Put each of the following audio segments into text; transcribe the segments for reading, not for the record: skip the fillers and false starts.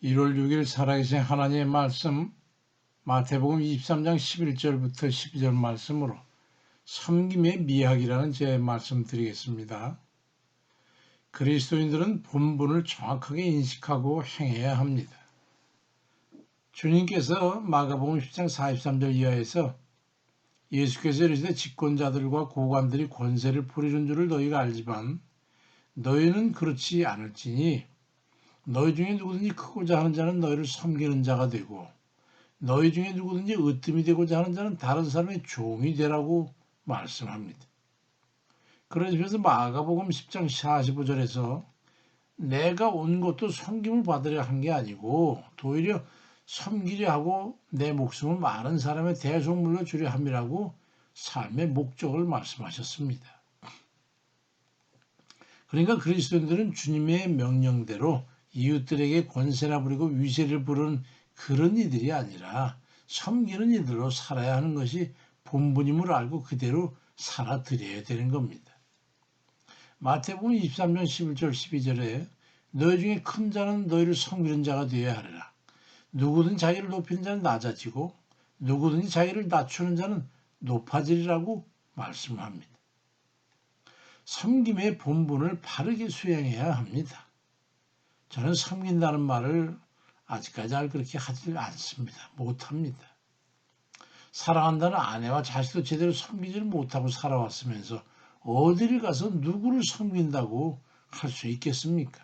1월 6일 살아계신 하나님의 말씀 마태복음 23장 11절부터 12절 말씀으로 섬김의 미학이라는 제 말씀 드리겠습니다. 그리스도인들은 본분을 정확하게 인식하고 행해야 합니다. 주님께서 마가복음 10장 43절 이하에서 예수께서 이르시되 집권자들과 고관들이 권세를 부리는 줄을 너희가 알지만 너희는 그렇지 않을지니 너희 중에 누구든지 크고자 하는 자는 너희를 섬기는 자가 되고 너희 중에 누구든지 으뜸이 되고자 하는 자는 다른 사람의 종이 되라고 말씀합니다. 그러면서 마가복음 10장 45절에서 내가 온 것도 섬김을 받으려 한 게 아니고 도리어 섬기려 하고 내 목숨을 많은 사람의 대속물로 주려 함이라고 삶의 목적을 말씀하셨습니다. 그러니까 그리스도인들은 주님의 명령대로 이웃들에게 권세나 부리고 위세를 부르는 그런 이들이 아니라 섬기는 이들로 살아야 하는 것이 본분임을 알고 그대로 살아드려야 되는 겁니다. 마태복음 23장 11절 12절에 너희 중에 큰 자는 너희를 섬기는 자가 되어야 하리라. 누구든 자기를 높이는 자는 낮아지고 누구든지 자기를 낮추는 자는 높아지리라고 말씀합니다. 섬김의 본분을 바르게 수행해야 합니다. 저는 섬긴다는 말을 아직까지 그렇게 하지 않습니다. 못합니다. 사랑한다는 아내와 자식도 제대로 섬기지를 못하고 살아왔으면서 어디를 가서 누구를 섬긴다고 할 수 있겠습니까?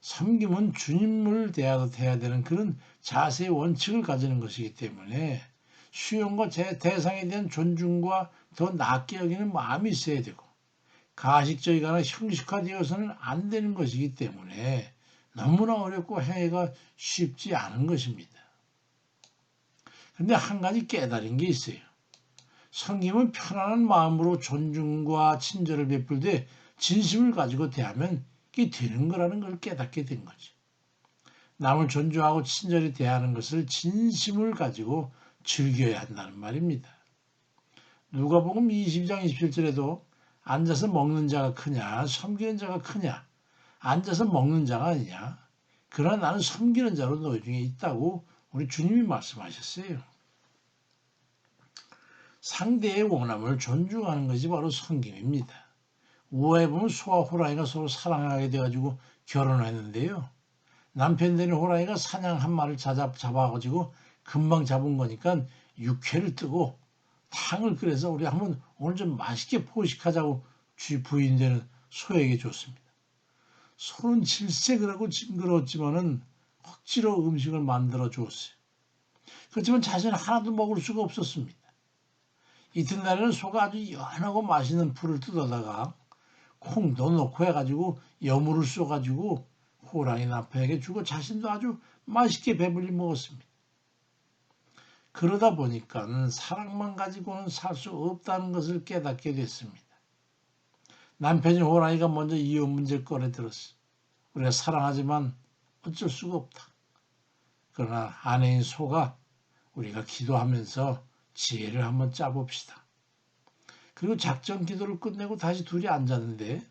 섬김은 주님을 대해야 되는 그런 자세의 원칙을 가지는 것이기 때문에 수용과 대상에 대한 존중과 더 낮게 여기는 마음이 있어야 되고 가식적이거나 형식화되어서는 안 되는 것이기 때문에 너무나 어렵고 행위가 쉽지 않은 것입니다. 그런데 한 가지 깨달은 게 있어요. 섬김은 편안한 마음으로 존중과 친절을 베풀되 진심을 가지고 대하면 이게 되는 거라는 걸 깨닫게 된 거죠. 남을 존중하고 친절히 대하는 것을 진심을 가지고 즐겨야 한다는 말입니다. 누가복음 22장 27절에도 앉아서 먹는 자가 크냐 섬기는 자가 크냐 앉아서 먹는 자가 아니냐 그러나 나는 섬기는 자로 너희 중에 있다고 우리 주님이 말씀하셨어요. 상대의 원함을 존중하는 것이 바로 섬김입니다. 우화에 보면 소와 호랑이가 서로 사랑하게 돼가지고 결혼했는데요. 남편 되는 호랑이가 사냥 한 마리를 잡아가지고 금방 잡은 거니까 육회를 뜨고 탕을 끓여서 우리 한번 오늘 좀 맛있게 포식하자고 부인 되는 소에게 줬습니다. 소는 질색을 하고 징그러웠지만은 억지로 음식을 만들어 주었어요. 그렇지만 자신은 하나도 먹을 수가 없었습니다. 이튿날에는 소가 아주 연하고 맛있는 풀을 뜯어다가 콩도 넣고 해가지고 여물을 쏘가지고 호랑이 남편에게 주고 자신도 아주 맛있게 배불리 먹었습니다. 그러다 보니까 사랑만 가지고는 살 수 없다는 것을 깨닫게 됐습니다. 남편인 호랑이가 먼저 이혼 문제를 꺼내들었어. 우리가 사랑하지만 어쩔 수가 없다. 그러나 아내인 소가 우리가 기도하면서 지혜를 한번 짜봅시다. 그리고 작전 기도를 끝내고 다시 둘이 앉았는데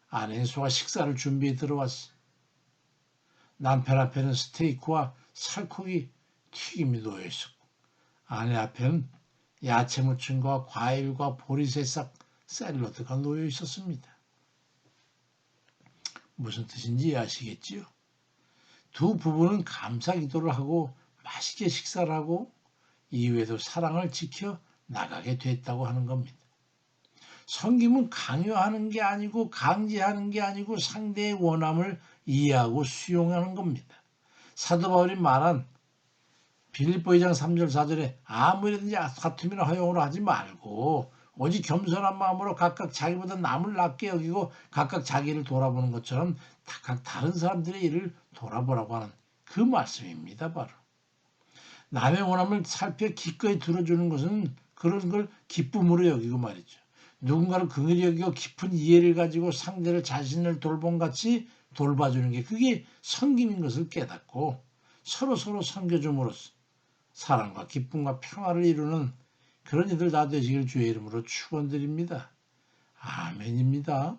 아내인 소가 식사를 준비해 들어왔어. 남편 앞에는 스테이크와 살코기 튀김이 놓여 있었고 아내 앞에는 야채 무침과 과일과 보리새싹 샐러드가 놓여 있었습니다. 무슨 뜻인지 이해하시겠지요? 두 부부는 감사 기도를 하고 맛있게 식사를 하고 이후에도 사랑을 지켜 나가게 됐다고 하는 겁니다. 섬김은 강요하는 게 아니고 강제하는 게 아니고 상대의 원함을 이해하고 수용하는 겁니다. 사도 바울이 말한 빌립보 2장 3절 4절에 아무 일이든지 다툼이나 허용으로 하지 말고 오직 겸손한 마음으로 각각 자기보다 남을 낮게 여기고 각각 자기를 돌아보는 것처럼 각 다른 사람들의 일을 돌아보라고 하는 그 말씀입니다. 바로 남의 원함을 살펴 기꺼이 들어주는 것은 그런 걸 기쁨으로 여기고 말이죠. 누군가를 긍휼히 여기고 깊은 이해를 가지고 상대를 자신을 돌봄같이 돌봐주는 게 그게 섬김인 것을 깨닫고 서로 섬겨줌으로써 사랑과 기쁨과 평화를 이루는 그런 이들 다 되시길 주의 이름으로 축원드립니다. 아멘입니다.